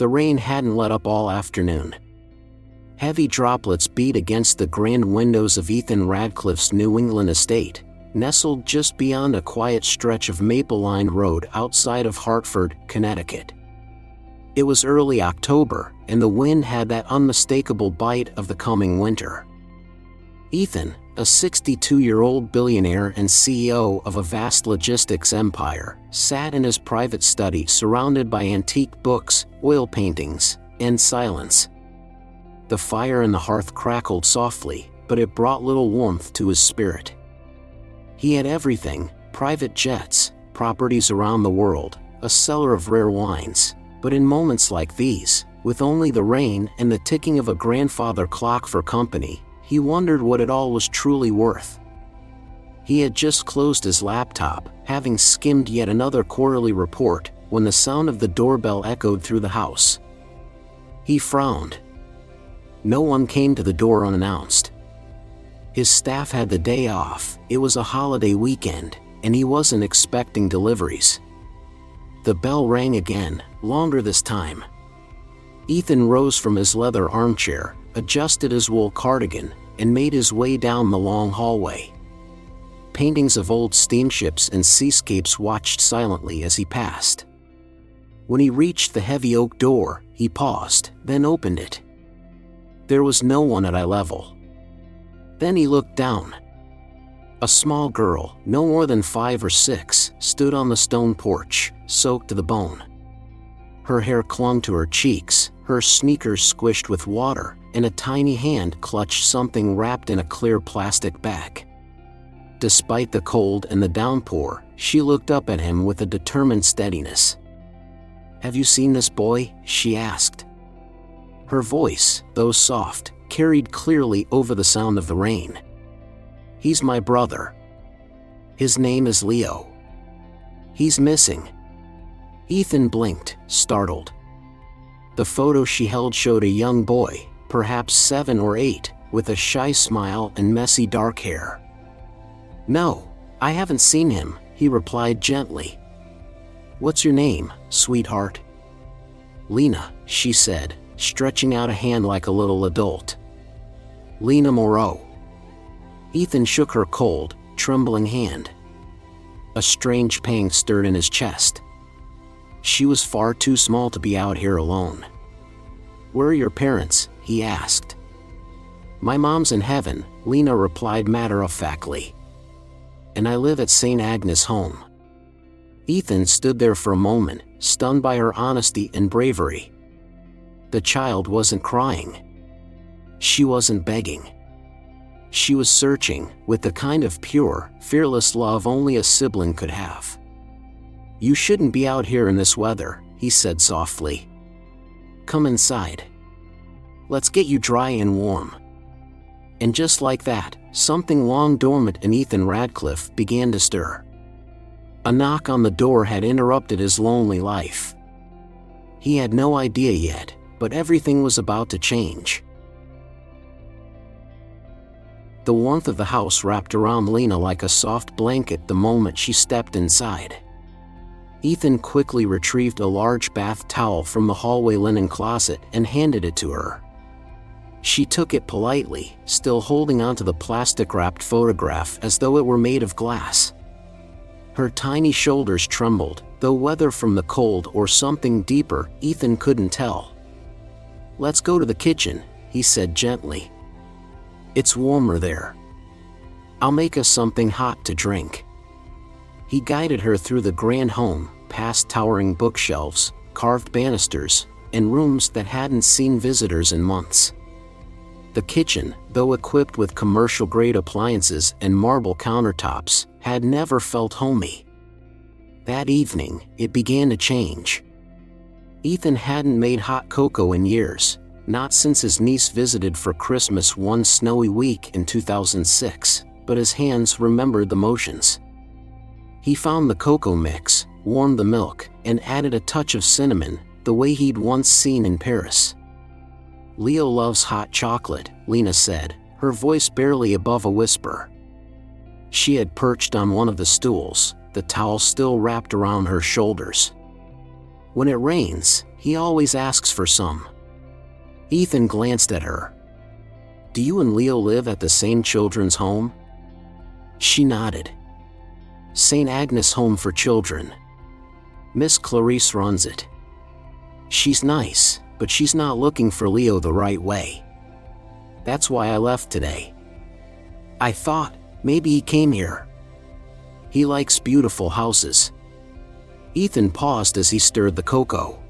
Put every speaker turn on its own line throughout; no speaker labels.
The rain hadn't let up all afternoon. Heavy droplets beat against the grand windows of Ethan Radcliffe's New England estate, nestled just beyond a quiet stretch of Maple Line Road outside of Hartford, Connecticut. It was early October, and the wind had that unmistakable bite of the coming winter. Ethan, a 62-year-old billionaire and CEO of a vast logistics empire, sat in his private study surrounded by antique books, oil paintings, and silence. The fire in the hearth crackled softly, but it brought little warmth to his spirit. He had everything: private jets, properties around the world, a cellar of rare wines. But in moments like these, with only the rain and the ticking of a grandfather clock for company, he wondered what it all was truly worth. He had just closed his laptop, having skimmed yet another quarterly report, when the sound of the doorbell echoed through the house. He frowned. No one came to the door unannounced. His staff had the day off, it was a holiday weekend, and he wasn't expecting deliveries. The bell rang again, longer this time. Ethan rose from his leather armchair, adjusted his wool cardigan, and made his way down the long hallway. Paintings of old steamships and seascapes watched silently as he passed. When he reached the heavy oak door, he paused, then opened it. There was no one at eye level. Then he looked down. A small girl, no more than 5 or 6, stood on the stone porch, soaked to the bone. Her hair clung to her cheeks, her sneakers squished with water, and a tiny hand clutched something wrapped in a clear plastic bag. Despite the cold and the downpour, she looked up at him with a determined steadiness. "Have you seen this boy?" she asked. Her voice, though soft, carried clearly over the sound of the rain. "He's my brother. His name is Leo. He's missing." Ethan blinked, startled. The photo she held showed a young boy, perhaps 7 or 8, with a shy smile and messy dark hair. "No, I haven't seen him," he replied gently. "What's your name, sweetheart?" "Lina," she said, stretching out a hand like a little adult. "Lina Moreau." Ethan shook her cold, trembling hand. A strange pang stirred in his chest. She was far too small to be out here alone. "Where are your parents?" he asked. "My mom's in heaven," Lina replied matter-of-factly. "And I live at St. Agnes' home." Ethan stood there for a moment, stunned by her honesty and bravery. The child wasn't crying. She wasn't begging. She was searching, with the kind of pure, fearless love only a sibling could have. "You shouldn't be out here in this weather," he said softly. "Come inside. Let's get you dry and warm." And just like that, something long dormant in Ethan Radcliffe began to stir. A knock on the door had interrupted his lonely life. He had no idea yet, but everything was about to change. The warmth of the house wrapped around Lina like a soft blanket the moment she stepped inside. Ethan quickly retrieved a large bath towel from the hallway linen closet and handed it to her. She took it politely, still holding onto the plastic-wrapped photograph as though it were made of glass. Her tiny shoulders trembled, though whether from the cold or something deeper, Ethan couldn't tell. "Let's go to the kitchen," he said gently. "It's warmer there. I'll make us something hot to drink." He guided her through the grand home, past towering bookshelves, carved banisters, and rooms that hadn't seen visitors in months. The kitchen, though equipped with commercial-grade appliances and marble countertops, had never felt homey. That evening, it began to change. Ethan hadn't made hot cocoa in years, not since his niece visited for Christmas one snowy week in 2006, but his hands remembered the motions. He found the cocoa mix, warmed the milk, and added a touch of cinnamon, the way he'd once seen in Paris. "Leo loves hot chocolate," Lina said, her voice barely above a whisper. She had perched on one of the stools, the towel still wrapped around her shoulders. When it rains, he always asks for some. Ethan glanced at her. Do you and Leo live at the same children's home? She nodded. St. Agnes Home for Children. Miss Clarice runs it. She's nice, but she's not looking for Leo the right way. That's why I left today. I thought, maybe he came here. He likes beautiful houses. Ethan paused as he stirred the cocoa.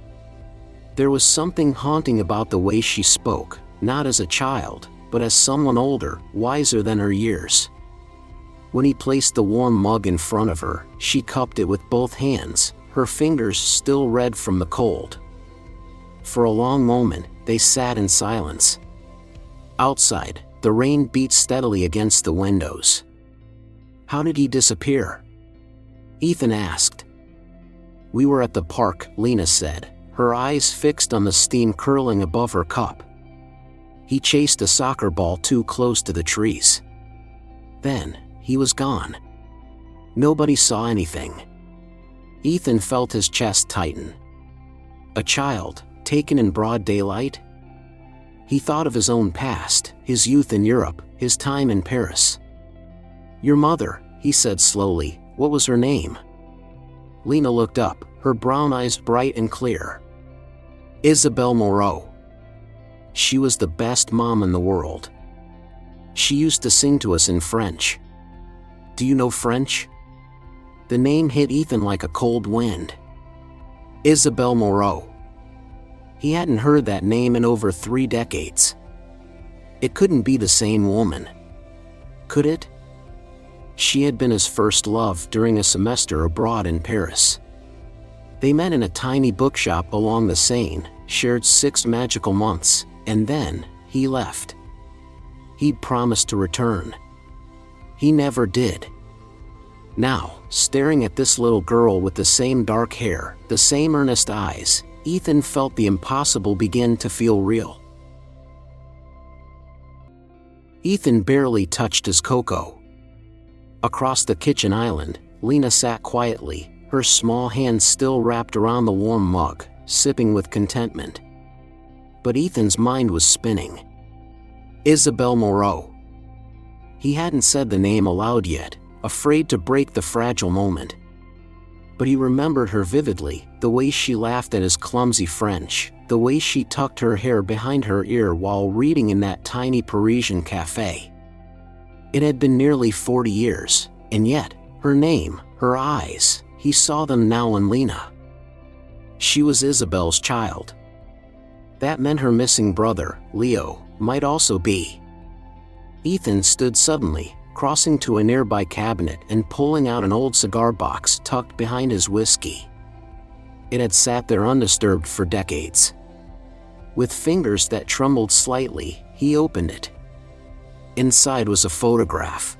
There was something haunting about the way she spoke, not as a child, but as someone older, wiser than her years. When he placed the warm mug in front of her, she cupped it with both hands, her fingers still red from the cold. For a long moment, they sat in silence. Outside, the rain beat steadily against the windows. How did he disappear? Ethan asked. We were at the park, Lina said, her eyes fixed on the steam curling above her cup. He chased a soccer ball too close to the trees. Then, he was gone. Nobody saw anything. Ethan felt his chest tighten. A child, taken in broad daylight? He thought of his own past, his youth in Europe, his time in Paris. Your mother, he said slowly, what was her name? Lina looked up, her brown eyes bright and clear. Isabelle Moreau. She was the best mom in the world. She used to sing to us in French. Do you know French? The name hit Ethan like a cold wind. Isabelle Moreau. He hadn't heard that name in over 3 decades. It couldn't be the same woman. Could it? She had been his first love during a semester abroad in Paris. They met in a tiny bookshop along the Seine, shared 6 magical months, and then, he left. He'd promised to return. He never did. Now, staring at this little girl with the same dark hair, the same earnest eyes, Ethan felt the impossible begin to feel real. Ethan barely touched his cocoa. Across the kitchen island, Lina sat quietly, her small hands still wrapped around the warm mug, sipping with contentment. But Ethan's mind was spinning. Isabelle Moreau. He hadn't said the name aloud yet, afraid to break the fragile moment. But he remembered her vividly, the way she laughed at his clumsy French, the way she tucked her hair behind her ear while reading in that tiny Parisian cafe. It had been nearly 40 years, and yet, her name, her eyes, he saw them now in Lina. She was Isabelle's child. That meant her missing brother, Leo, might also be. Ethan stood suddenly, crossing to a nearby cabinet and pulling out an old cigar box tucked behind his whiskey. It had sat there undisturbed for decades. With fingers that trembled slightly, he opened it. Inside was a photograph.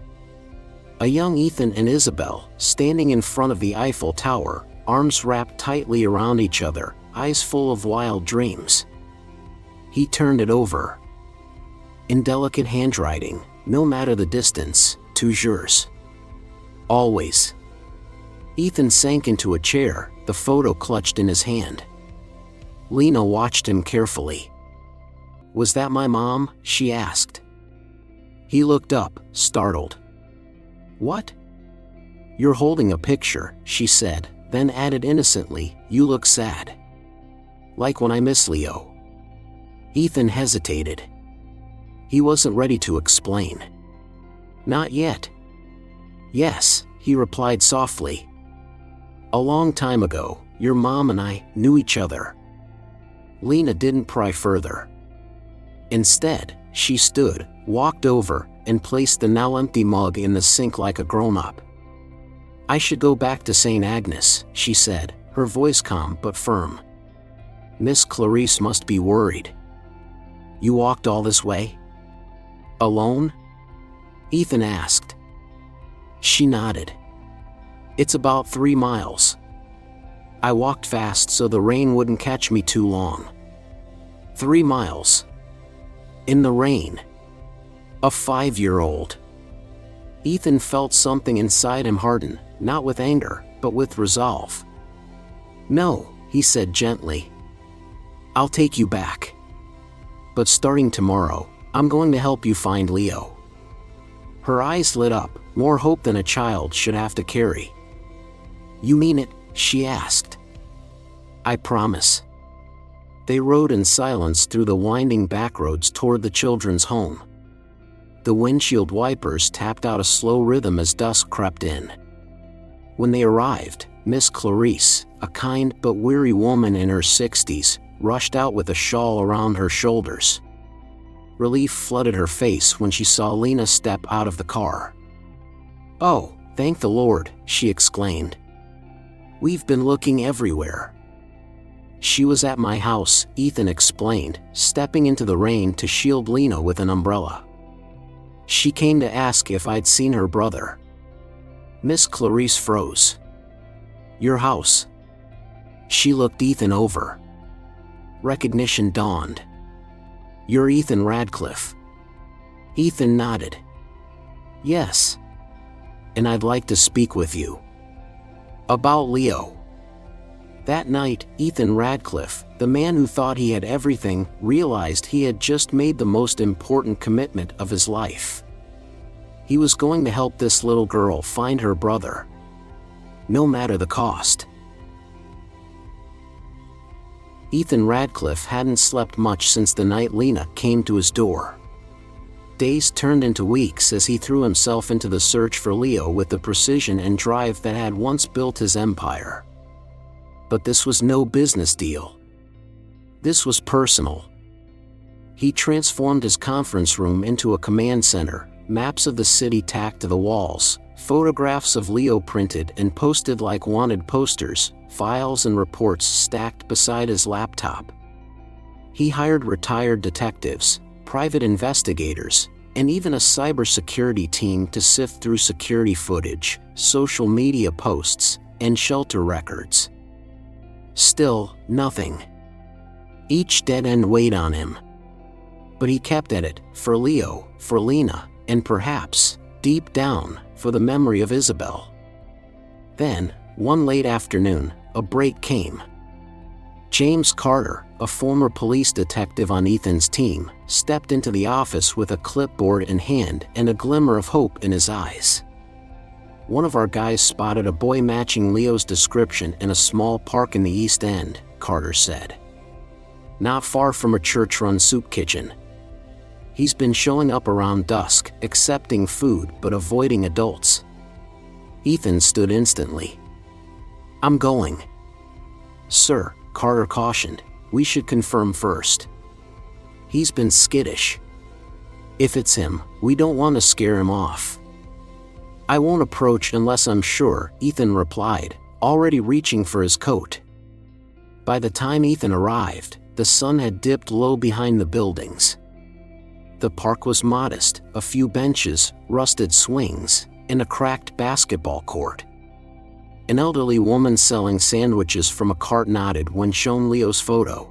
A young Ethan and Isabelle, standing in front of the Eiffel Tower, arms wrapped tightly around each other, eyes full of wild dreams. He turned it over. In delicate handwriting, no matter the distance, toujours. Always. Ethan sank into a chair, the photo clutched in his hand. Lina watched him carefully. Was that my mom? She asked. He looked up, startled. What? You're holding a picture, she said, then added innocently, you look sad. Like when I miss Leo. Ethan hesitated. He wasn't ready to explain. Not yet. Yes, he replied softly. A long time ago, your mom and I knew each other. Lina didn't pry further. Instead, she stood, walked over, and placed the now empty mug in the sink like a grown-up. I should go back to St. Agnes, she said, her voice calm but firm. Miss Clarice must be worried. You walked all this way? Alone? Ethan asked. She nodded. It's about 3 miles. I walked fast so the rain wouldn't catch me too long. 3 miles. In the rain. A 5-year-old. Ethan felt something inside him harden, not with anger, but with resolve. No, he said gently. "I'll take you back. But starting tomorrow, I'm going to help you find Leo." Her eyes lit up, more hope than a child should have to carry. "You mean it?" she asked. "I promise." They rode in silence through the winding backroads toward the children's home. The windshield wipers tapped out a slow rhythm as dusk crept in. When they arrived, Miss Clarice, a kind but weary woman in her 60s, rushed out with a shawl around her shoulders. Relief flooded her face when she saw Lina step out of the car. "Oh, thank the Lord," she exclaimed. "We've been looking everywhere." "She was at my house," Ethan explained, stepping into the rain to shield Lina with an umbrella. "She came to ask if I'd seen her brother." Miss Clarice froze. "Your house?" She looked Ethan over. Recognition dawned. "You're Ethan Radcliffe." Ethan nodded. "Yes. And I'd like to speak with you. About Leo." That night, Ethan Radcliffe, the man who thought he had everything, realized he had just made the most important commitment of his life. He was going to help this little girl find her brother, no matter the cost. Ethan Radcliffe hadn't slept much since the night Lina came to his door. Days turned into weeks as he threw himself into the search for Leo with the precision and drive that had once built his empire. But this was no business deal. This was personal. He transformed his conference room into a command center, maps of the city tacked to the walls, photographs of Leo printed and posted like wanted posters, files and reports stacked beside his laptop. He hired retired detectives, private investigators, and even a cybersecurity team to sift through security footage, social media posts, and shelter records. Still, nothing. Each dead end weighed on him. But he kept at it, for Leo, for Lina, and perhaps, deep down, for the memory of Isabel. Then, one late afternoon, a break came. James Carter, a former police detective on Ethan's team, stepped into the office with a clipboard in hand and a glimmer of hope in his eyes. "One of our guys spotted a boy matching Leo's description in a small park in the East End," Carter said. "Not far from a church-run soup kitchen. He's been showing up around dusk, accepting food but avoiding adults." Ethan stood instantly. "I'm going." "Sir," Carter cautioned, "we should confirm first. He's been skittish. If it's him, we don't want to scare him off." "I won't approach unless I'm sure," Ethan replied, already reaching for his coat. By the time Ethan arrived, the sun had dipped low behind the buildings. The park was modest, a few benches, rusted swings, and a cracked basketball court. An elderly woman selling sandwiches from a cart nodded when shown Leo's photo.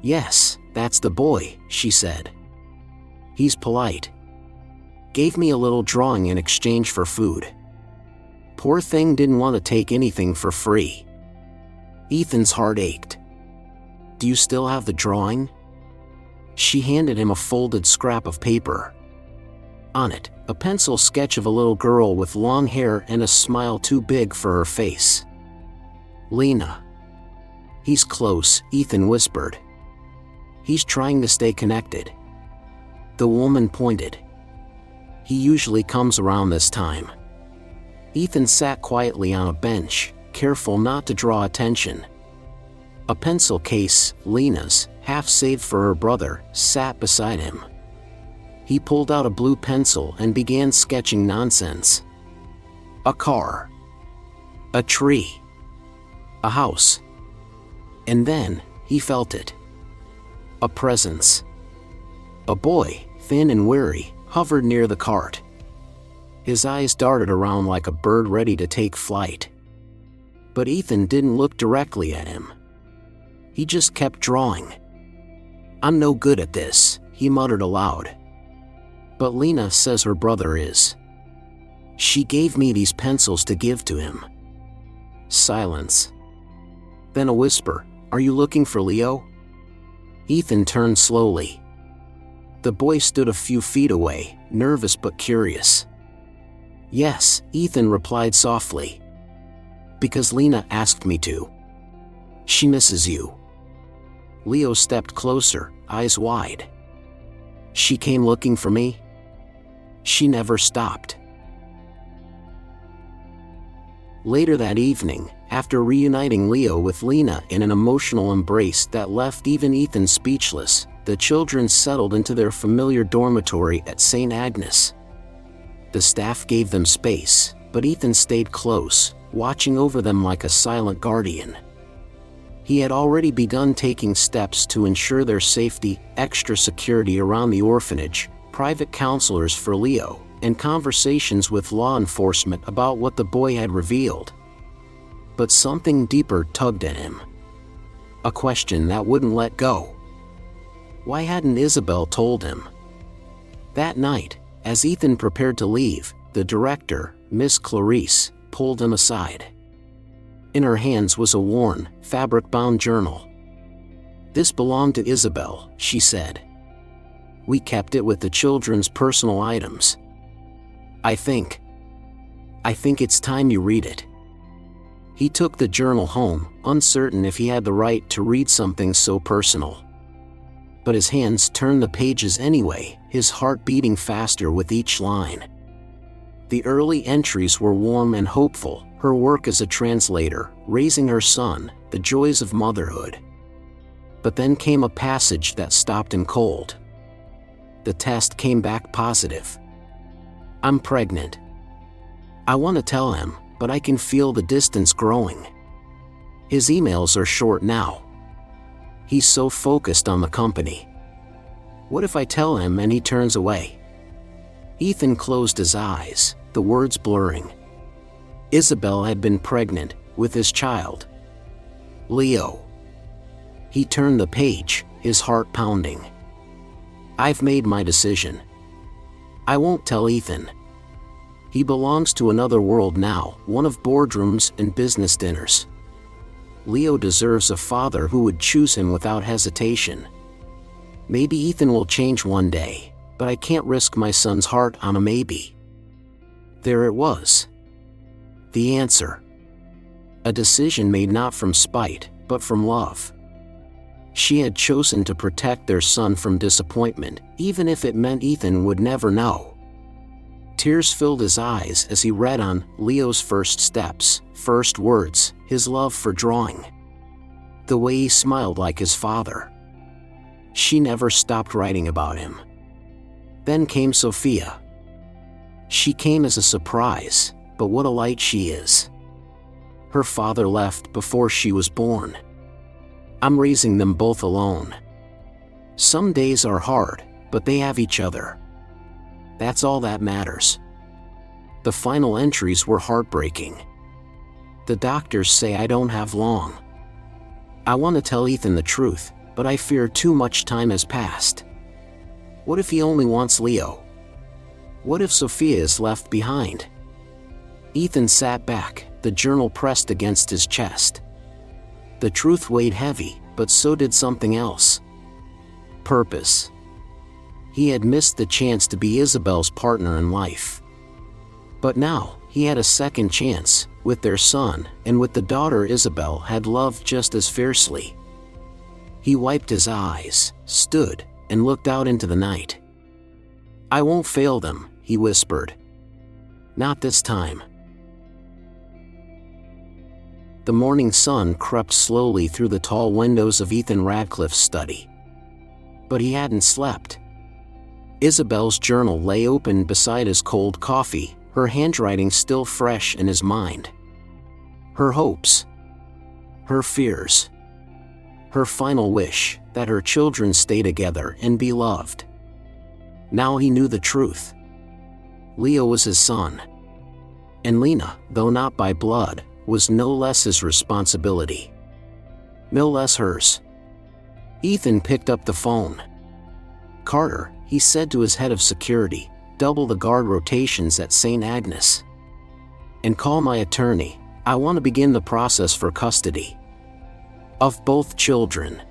"Yes, that's the boy," she said. "He's polite. Gave me a little drawing in exchange for food. Poor thing didn't want to take anything for free." Ethan's heart ached. "Do you still have the drawing?" She handed him a folded scrap of paper. On it, a pencil sketch of a little girl with long hair and a smile too big for her face. "Lina." "He's close," Ethan whispered. "He's trying to stay connected." The woman pointed. "He usually comes around this time." Ethan sat quietly on a bench, careful not to draw attention. A pencil case, Lina's, half saved for her brother, sat beside him. He pulled out a blue pencil and began sketching nonsense. A car. A tree. A house. And then, he felt it. A presence. A boy, thin and weary, hovered near the cart. His eyes darted around like a bird ready to take flight. But Ethan didn't look directly at him. He just kept drawing. "I'm no good at this," he muttered aloud. "But Lina says her brother is. She gave me these pencils to give to him." Silence. Then a whisper, "Are you looking for Leo?" Ethan turned slowly. The boy stood a few feet away, nervous but curious. "Yes," Ethan replied softly. "Because Lina asked me to. She misses you." Leo stepped closer, eyes wide. "She came looking for me? She never stopped." Later that evening, after reuniting Leo with Lina in an emotional embrace that left even Ethan speechless, the children settled into their familiar dormitory at St. Agnes. The staff gave them space, but Ethan stayed close, watching over them like a silent guardian. He had already begun taking steps to ensure their safety, extra security around the orphanage, private counselors for Leo, and conversations with law enforcement about what the boy had revealed. But something deeper tugged at him. A question that wouldn't let go. Why hadn't Isabel told him? That night, as Ethan prepared to leave, the director, Miss Clarice, pulled him aside. In her hands was a worn, fabric-bound journal. "This belonged to Isabel," she said. "We kept it with the children's personal items. I think it's time you read it." He took the journal home, uncertain if he had the right to read something so personal. But his hands turned the pages anyway, his heart beating faster with each line. The early entries were warm and hopeful, her work as a translator, raising her son, the joys of motherhood. But then came a passage that stopped him cold. The test came back positive. "I'm pregnant. I want to tell him, but I can feel the distance growing. His emails are short now. He's so focused on the company. What if I tell him and he turns away?" Ethan closed his eyes, the words blurring. Isabel had been pregnant, with his child. Leo. He turned the page, his heart pounding. "I've made my decision. I won't tell Ethan. He belongs to another world now, one of boardrooms and business dinners. Leo deserves a father who would choose him without hesitation. Maybe Ethan will change one day, but I can't risk my son's heart on a maybe." There it was. The answer. A decision made not from spite, but from love. She had chosen to protect their son from disappointment, even if it meant Ethan would never know. Tears filled his eyes as he read on Leo's first steps, first words, his love for drawing. The way he smiled like his father. She never stopped writing about him. Then came Sophia. She came as a surprise, but what a light she is. Her father left before she was born. "I'm raising them both alone. Some days are hard, but they have each other. That's all that matters." The final entries were heartbreaking. "The doctors say I don't have long. I want to tell Ethan the truth, but I fear too much time has passed. What if he only wants Leo? What if Sophia is left behind?" Ethan sat back, the journal pressed against his chest. The truth weighed heavy, but so did something else. Purpose. He had missed the chance to be Isabel's partner in life. But now, he had a second chance, with their son, and with the daughter Isabel had loved just as fiercely. He wiped his eyes, stood, and looked out into the night. "I won't fail them," he whispered. "Not this time." The morning sun crept slowly through the tall windows of Ethan Radcliffe's study. But he hadn't slept. Isabel's journal lay open beside his cold coffee, her handwriting still fresh in his mind. Her hopes. Her fears. Her final wish, that her children stay together and be loved. Now he knew the truth. Leo was his son. And Lina, though not by blood, was no less his responsibility. No less hers. Ethan picked up the phone. "Carter," he said to his head of security, "double the guard rotations at St. Agnes. And call my attorney, I want to begin the process for custody." of both children.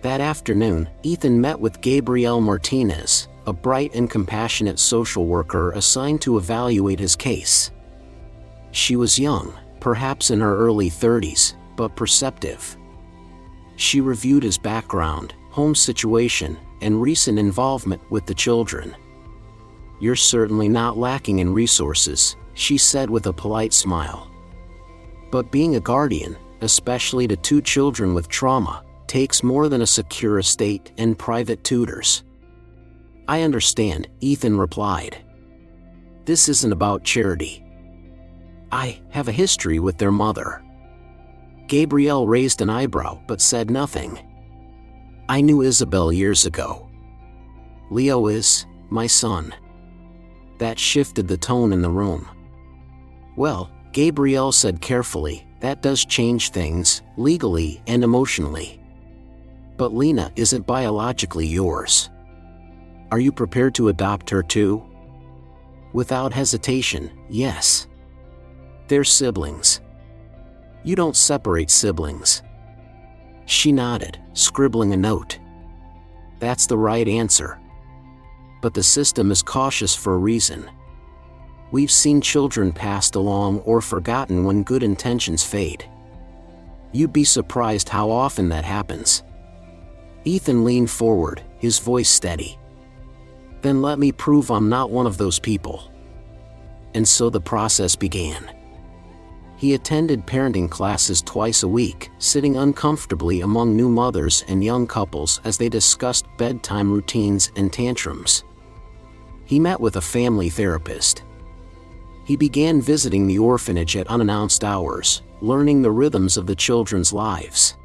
That afternoon, Ethan met with Gabrielle Martinez, a bright and compassionate social worker assigned to evaluate his case. She was young, perhaps in her early 30s, but perceptive. She reviewed his background, home situation, and recent involvement with the children. "You're certainly not lacking in resources," she said with a polite smile. "But being a guardian, especially to two children with trauma, takes more than a secure estate and private tutors." "I understand," Ethan replied. "This isn't about charity. I have a history with their mother." Gabrielle raised an eyebrow but said nothing. "I knew Isabel years ago. Leo is my son." That shifted the tone in the room. "Well," Gabrielle said carefully, "that does change things, legally and emotionally. But Lina isn't biologically yours. Are you prepared to adopt her too?" Without hesitation, "Yes. They're siblings. You don't separate siblings." She nodded, scribbling a note. "That's the right answer. But the system is cautious for a reason. We've seen children passed along or forgotten when good intentions fade. You'd be surprised how often that happens." Ethan leaned forward, his voice steady. "Then let me prove I'm not one of those people." And so the process began. He attended parenting classes twice a week, sitting uncomfortably among new mothers and young couples as they discussed bedtime routines and tantrums. He met with a family therapist. He began visiting the orphanage at unannounced hours, learning the rhythms of the children's lives.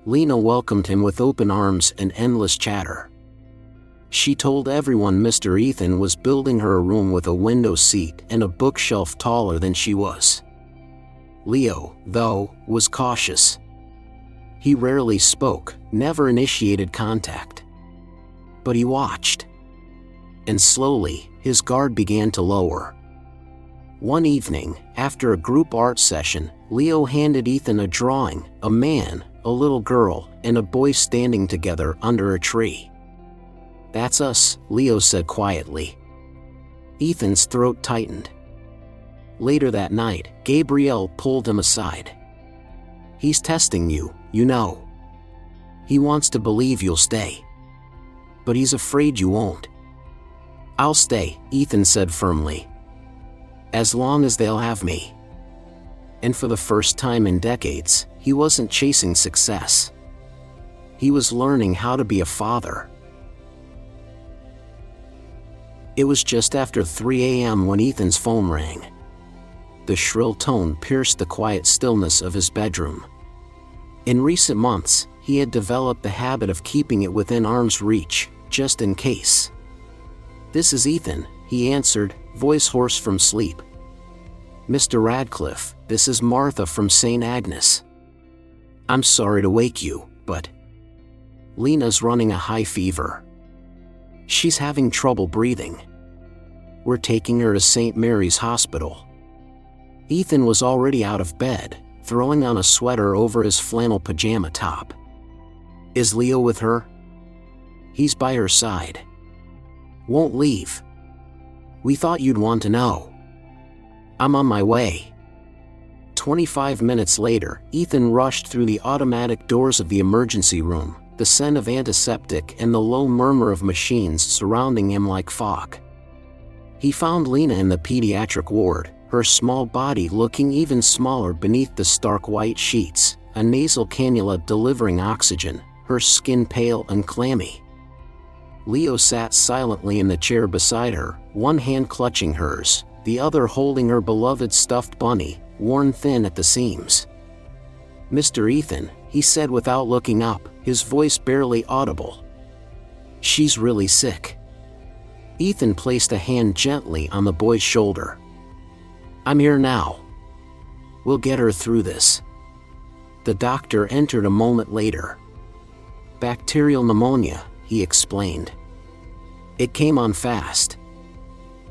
Lina welcomed him with open arms and endless chatter. She told everyone Mr. Ethan was building her a room with a window seat and a bookshelf taller than she was. Leo, though, was cautious. He rarely spoke, never initiated contact. But he watched. And slowly, his guard began to lower. One evening, after a group art session, Leo handed Ethan a drawing, a man, a little girl, and a boy standing together under a tree. "That's us," Leo said quietly. Ethan's throat tightened. Later that night, Gabrielle pulled him aside. "He's testing you, you know. He wants to believe you'll stay. But he's afraid you won't." "I'll stay," Ethan said firmly. "As long as they'll have me." And for the first time in decades, he wasn't chasing success. He was learning how to be a father. It was just after 3 a.m. when Ethan's phone rang. The shrill tone pierced the quiet stillness of his bedroom. In recent months, he had developed the habit of keeping it within arm's reach, just in case. "This is Ethan," he answered, voice hoarse from sleep. "Mr. Radcliffe, this is Martha from St. Agnes. I'm sorry to wake you, but Lina's running a high fever. She's having trouble breathing. We're taking her to St. Mary's Hospital." Ethan was already out of bed, throwing on a sweater over his flannel pajama top. "Is Leo with her?" "He's by her side. Won't leave. We thought you'd want to know. I'm on my way." 25 minutes later, Ethan rushed through the automatic doors of the emergency room, the scent of antiseptic and the low murmur of machines surrounding him like fog. He found Lina in the pediatric ward, her small body looking even smaller beneath the stark white sheets, a nasal cannula delivering oxygen, her skin pale and clammy. Leo sat silently in the chair beside her, one hand clutching hers, the other holding her beloved stuffed bunny, worn thin at the seams. "Mr. Ethan," he said without looking up, his voice barely audible. "She's really sick." Ethan placed a hand gently on the boy's shoulder. "I'm here now. We'll get her through this." The doctor entered a moment later. "Bacterial pneumonia," he explained. "It came on fast.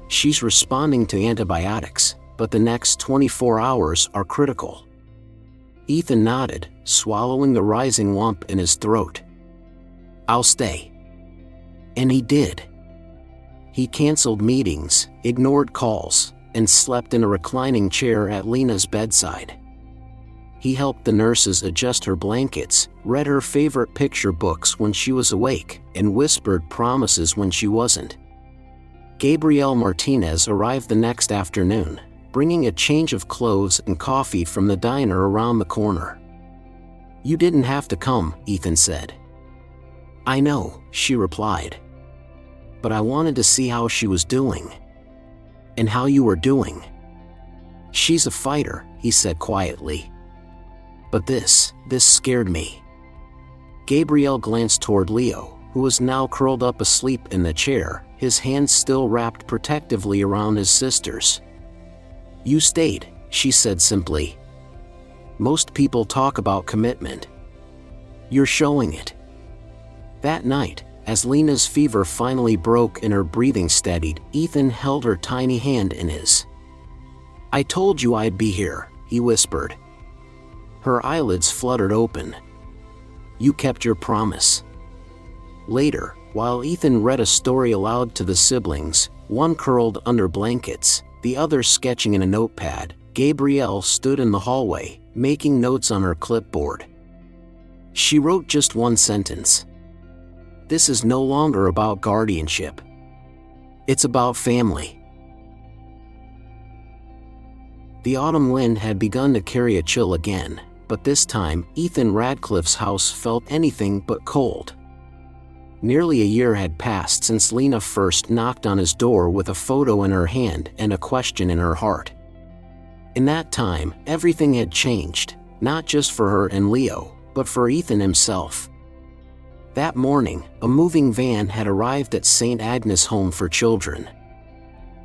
She's responding to antibiotics, but the next 24 hours are critical." Ethan nodded, swallowing the rising lump in his throat. "I'll stay." And he did. He canceled meetings, ignored calls, and slept in a reclining chair at Lina's bedside. He helped the nurses adjust her blankets, read her favorite picture books when she was awake, and whispered promises when she wasn't. Gabriel Martinez arrived the next afternoon, bringing a change of clothes and coffee from the diner around the corner. "You didn't have to come," Ethan said. "I know," she replied. "But I wanted to see how she was doing. And how you were doing." "She's a fighter," he said quietly. "But this scared me." Gabriel glanced toward Leo, who was now curled up asleep in the chair, his hands still wrapped protectively around his sister's. "You stayed," she said simply. "Most people talk about commitment. You're showing it." That night, as Lina's fever finally broke and her breathing steadied, Ethan held her tiny hand in his. "I told you I'd be here," he whispered. Her eyelids fluttered open. "You kept your promise." Later, while Ethan read a story aloud to the siblings, one curled under blankets, the other sketching in a notepad, Gabrielle stood in the hallway, making notes on her clipboard. She wrote just one sentence. "This is no longer about guardianship. It's about family." The autumn wind had begun to carry a chill again, but this time, Ethan Radcliffe's house felt anything but cold. Nearly a year had passed since Lina first knocked on his door with a photo in her hand and a question in her heart. In that time, everything had changed, not just for her and Leo, but for Ethan himself. That morning, a moving van had arrived at St. Agnes Home for Children.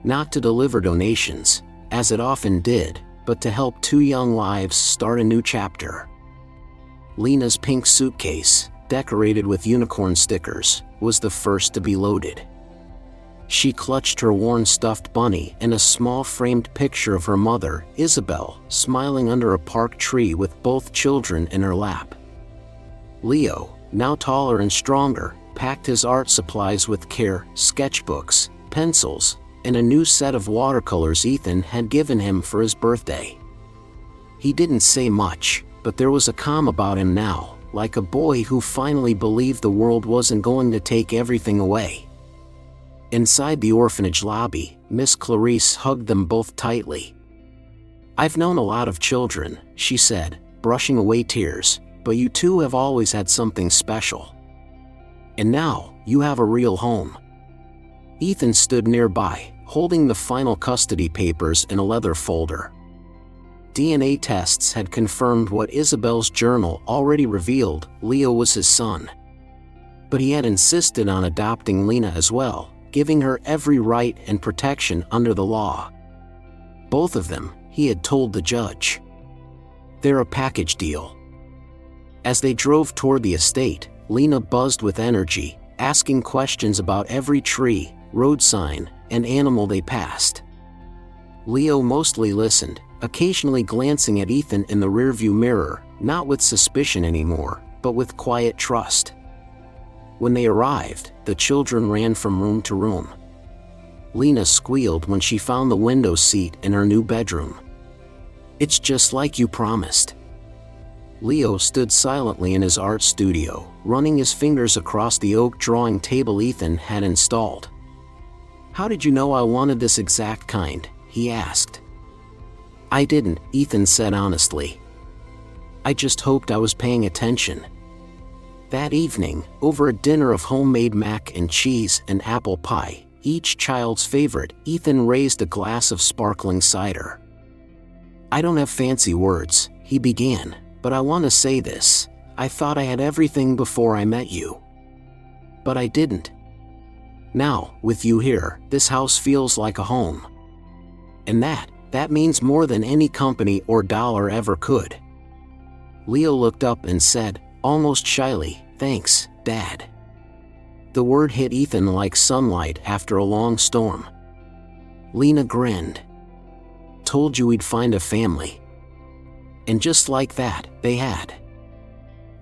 Not to deliver donations, as it often did, but to help two young lives start a new chapter. Lina's pink suitcase, decorated with unicorn stickers, was the first to be loaded. She clutched her worn stuffed bunny and a small framed picture of her mother, Isabel, smiling under a park tree with both children in her lap. Leo, now taller and stronger, packed his art supplies with care, sketchbooks, pencils, and a new set of watercolors Ethan had given him for his birthday. He didn't say much, but there was a calm about him now, like a boy who finally believed the world wasn't going to take everything away. Inside the orphanage lobby, Miss Clarice hugged them both tightly. "I've known a lot of children," she said, brushing away tears, "but you two have always had something special. And now, you have a real home." Ethan stood nearby, holding the final custody papers in a leather folder. DNA tests had confirmed what Isabel's journal already revealed: Leo was his son. But he had insisted on adopting Lina as well, giving her every right and protection under the law. Both of them, he had told the judge. They're a package deal. As they drove toward the estate, Lina buzzed with energy, asking questions about every tree, road sign, and animal they passed. Leo mostly listened, occasionally glancing at Ethan in the rearview mirror, not with suspicion anymore, but with quiet trust. When they arrived, the children ran from room to room. Lina squealed when she found the window seat in her new bedroom. "It's just like you promised." Leo stood silently in his art studio, running his fingers across the oak drawing table Ethan had installed. "How did you know I wanted this exact kind?" he asked. "I didn't," Ethan said honestly. "I just hoped I was paying attention." That evening, over a dinner of homemade mac and cheese and apple pie, each child's favorite, Ethan raised a glass of sparkling cider. "I don't have fancy words," he began, "but I want to say this. I thought I had everything before I met you. But I didn't. Now, with you here, this house feels like a home. And that means more than any company or dollar ever could." Leo looked up and said, almost shyly, "Thanks, Dad." The word hit Ethan like sunlight after a long storm. Lina grinned. "Told you we'd find a family." And just like that, they had.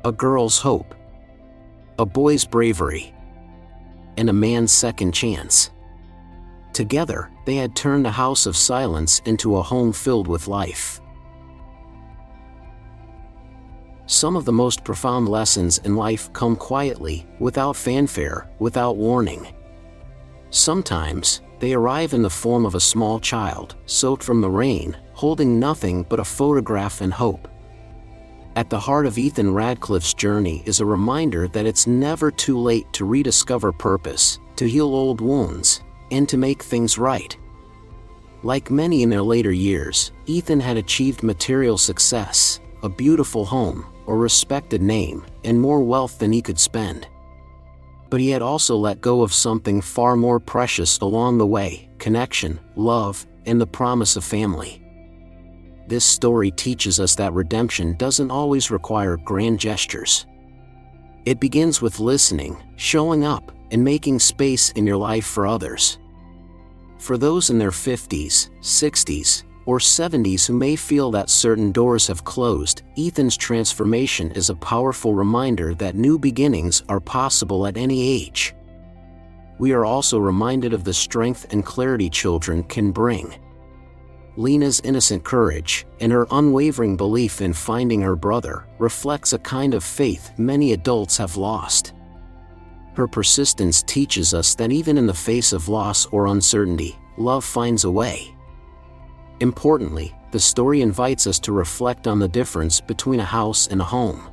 A girl's hope. A boy's bravery. And a man's second chance. Together, they had turned a house of silence into a home filled with life. Some of the most profound lessons in life come quietly, without fanfare, without warning. Sometimes, they arrive in the form of a small child, soaked from the rain, holding nothing but a photograph and hope. At the heart of Ethan Radcliffe's journey is a reminder that it's never too late to rediscover purpose, to heal old wounds, and to make things right. Like many in their later years, Ethan had achieved material success, a beautiful home, a respected name, and more wealth than he could spend. But he had also let go of something far more precious along the way: connection, love, and the promise of family. This story teaches us that redemption doesn't always require grand gestures. It begins with listening, showing up, and making space in your life for others. For those in their 50s, 60s, or 70s who may feel that certain doors have closed, Ethan's transformation is a powerful reminder that new beginnings are possible at any age. We are also reminded of the strength and clarity children can bring. Lina's innocent courage, and her unwavering belief in finding her brother, reflects a kind of faith many adults have lost. Her persistence teaches us that even in the face of loss or uncertainty, love finds a way. Importantly, the story invites us to reflect on the difference between a house and a home.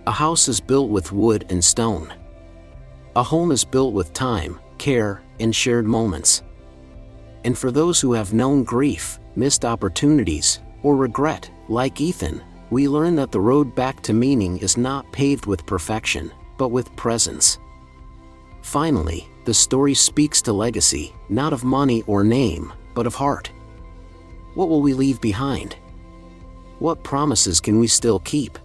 A house is built with wood and stone. A home is built with time, care, and shared moments. And for those who have known grief, missed opportunities, or regret, like Ethan, we learn that the road back to meaning is not paved with perfection, but with presence. Finally, the story speaks to legacy, not of money or name, but of heart. What will we leave behind? What promises can we still keep?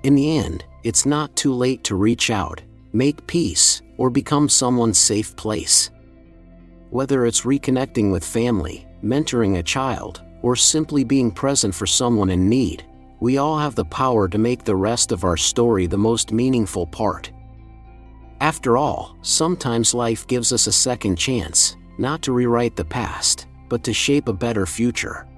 In the end, it's not too late to reach out, make peace, or become someone's safe place. Whether it's reconnecting with family, mentoring a child, or simply being present for someone in need, we all have the power to make the rest of our story the most meaningful part. After all, sometimes life gives us a second chance, not to rewrite the past, but to shape a better future.